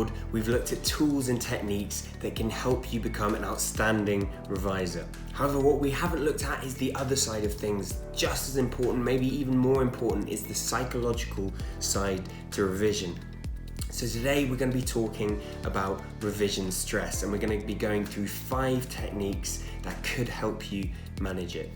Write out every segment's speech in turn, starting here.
Blackboard, we've looked at tools and techniques that can help you become an outstanding reviser. However, what we haven't looked at is the other side of things. Just as important, maybe even more important, is the psychological side to revision. So today we're going to be talking about revision stress, and we're going to be going through 5 techniques that could help you manage it.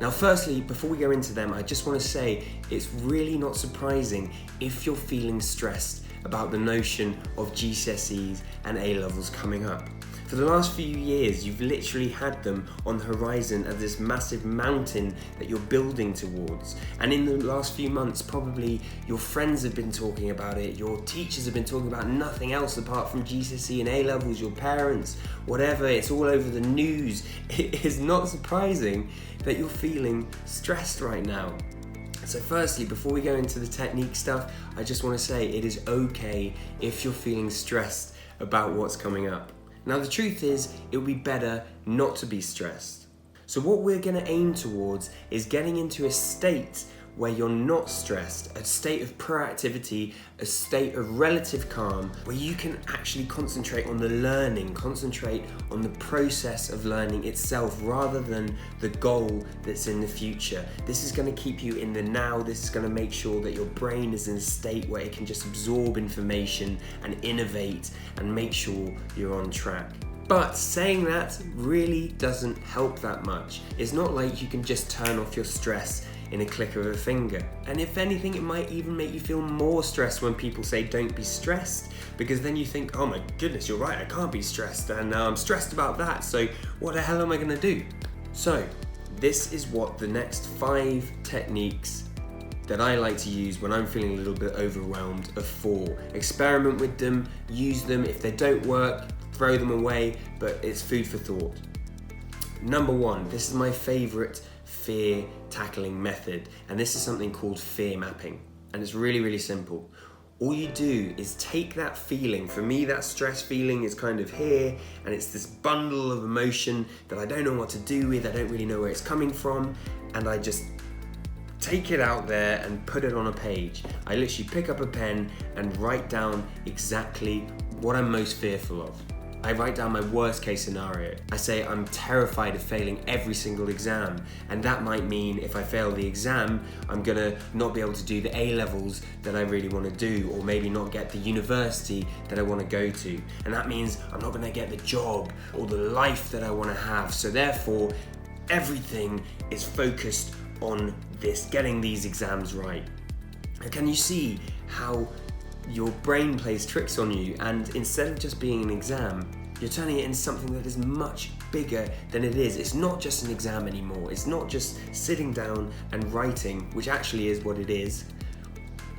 Now firstly, before we go into them, I just want to say it's really not surprising if you're feeling stressed about the notion of GCSEs and A levels coming up. For the last few years, you've literally had them on the horizon as this massive mountain that you're building towards. And in the last few months, probably your friends have been talking about it, your teachers have been talking about nothing else apart from GCSE and A levels, your parents, whatever, it's all over the news. It is not surprising that you're feeling stressed right now. So firstly, before we go into the technique stuff, I just want to say it is okay if you're feeling stressed about what's coming up. Now the truth is, it would be better not to be stressed. So what we're going to aim towards is getting into a state where you're not stressed, a state of proactivity, a state of relative calm, where you can actually concentrate on the learning, concentrate on the process of learning itself rather than the goal that's in the future. This is going to keep you in the now. This is going to make sure that your brain is in a state where it can just absorb information and innovate and make sure you're on track. But saying that really doesn't help that much. It's not like you can just turn off your stress in a click of a finger. And if anything, it might even make you feel more stressed when people say don't be stressed, because then you think, oh my goodness, you're right, I can't be stressed, and I'm stressed about that, so what the hell am I gonna do? So this is what the next 5 techniques that I like to use when I'm feeling a little bit overwhelmed are for. Experiment with them, use them. If they don't work, throw them away, but it's food for thought. Number 1, this is my favorite fear tackling method, and this is something called fear mapping, and it's really, really simple. All you do is take that feeling. For me, that stress feeling is kind of here, and it's this bundle of emotion that I don't know what to do with, I don't really know where it's coming from, and I just take it out there and put it on a page. I literally pick up a pen and write down exactly what I'm most fearful of. I write down my worst case scenario. I say I'm terrified of failing every single exam, and that might mean if I fail the exam, I'm gonna not be able to do the A levels that I really want to do, or maybe not get the university that I want to go to. And that means I'm not gonna get the job or the life that I want to have. So therefore, everything is focused on this, getting these exams right. And can you see how your brain plays tricks on you, and instead of just being an exam, you're turning it into something that is much bigger than it is. It's not just an exam anymore. It's not just sitting down and writing, which actually is what it is.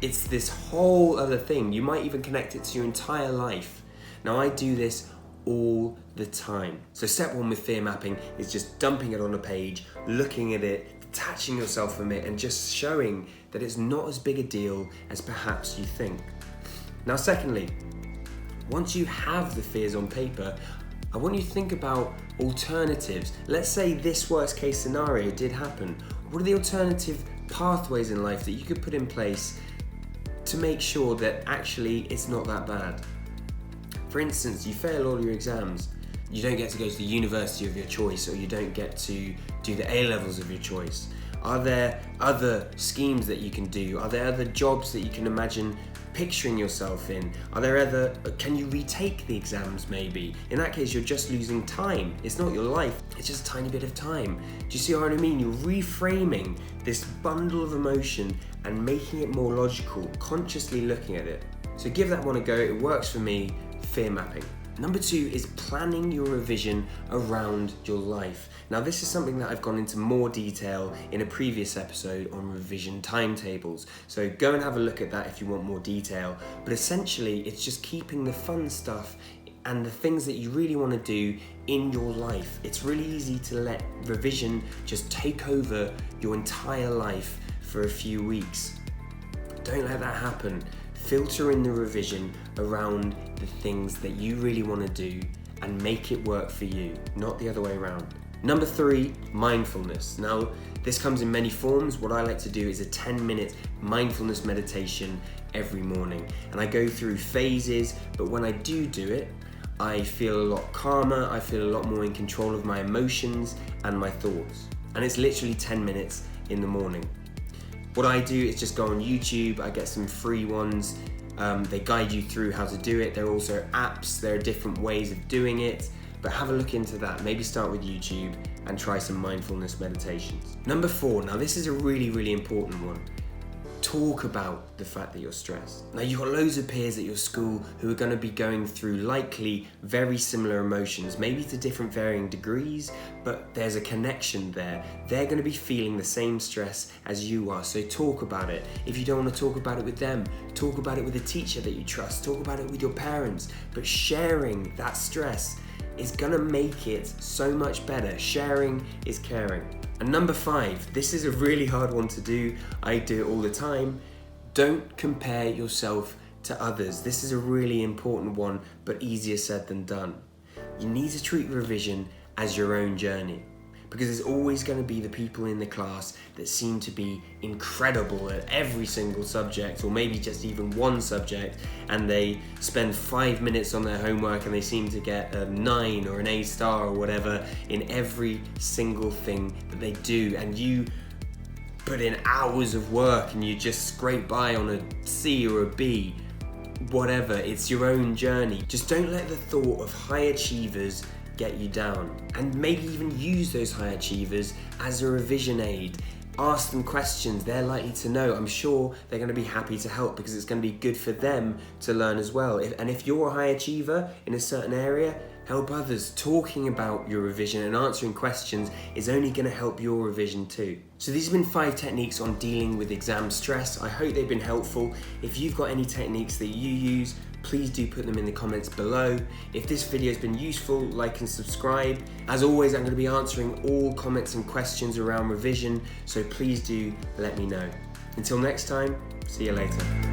It's this whole other thing. You might even connect it to your entire life. Now I do this all the time. So step 1 with fear mapping is just dumping it on a page, looking at it, detaching yourself from it, and just showing that it's not as big a deal as perhaps you think. Now secondly, once you have the fears on paper, I want you to think about alternatives. Let's say this worst case scenario did happen. What are the alternative pathways in life that you could put in place to make sure that actually it's not that bad? For instance, you fail all your exams, you don't get to go to the university of your choice, or you don't get to do the A levels of your choice. Are there other schemes that you can do? Are there other jobs that you can imagine picturing yourself in? Can you retake the exams maybe? In that case, you're just losing time. It's not your life, it's just a tiny bit of time. Do you see what I mean? You're reframing this bundle of emotion and making it more logical, consciously looking at it. So give that one a go, it works for me, fear mapping. Number 2 is planning your revision around your life. Now this is something that I've gone into more detail in a previous episode on revision timetables. So go and have a look at that if you want more detail. But essentially it's just keeping the fun stuff and the things that you really want to do in your life. It's really easy to let revision just take over your entire life for a few weeks. Don't let that happen. Filter in the revision around the things that you really want to do and make it work for you, not the other way around. Number 3, mindfulness. Now, This comes in many forms. What I like to do is a 10-minute mindfulness meditation every morning. And I go through phases, but when I do it, I feel a lot calmer, I feel a lot more in control of my emotions and my thoughts. And it's literally 10 minutes in the morning. What I do is just go on YouTube, I get some free ones. They guide you through how to do it. There are also apps, there are different ways of doing it, but have a look into that. Maybe start with YouTube and try some mindfulness meditations. Number 4, now this is a really important one. Talk about the fact that you're stressed. Now you've got loads of peers at your school who are going to be going through likely very similar emotions, maybe to different varying degrees, but there's a connection there. They're going to be feeling the same stress as you are, so talk about it. If you don't want to talk about it with them, talk about it with a teacher that you trust, talk about it with your parents, but sharing that stress is gonna make it so much better. Sharing is caring. And number 5, this is a really hard one to do. I do it all the time. Don't compare yourself to others. This is a really important one, but easier said than done. You need to treat revision as your own journey, because there's always going to be the people in the class that seem to be incredible at every single subject, or maybe just even one subject, and they spend 5 minutes on their homework and they seem to get a 9 or an A star or whatever in every single thing that they do, and you put in hours of work and you just scrape by on a C or a B. Whatever, it's your own journey. Just don't let the thought of high achievers get you down, and maybe even use those high achievers as a revision aid. Ask them questions, they're likely to know. I'm sure they're going to be happy to help, because it's going to be good for them to learn as well. If you're a high achiever in a certain area, help others. Talking about your revision and answering questions is only going to help your revision too. So these have been 5 techniques on dealing with exam stress. I hope they've been helpful. If you've got any techniques that you use, please do put them in the comments below. If this video has been useful, like and subscribe. As always, I'm going to be answering all comments and questions around revision, so please do let me know. Until next time, see you later.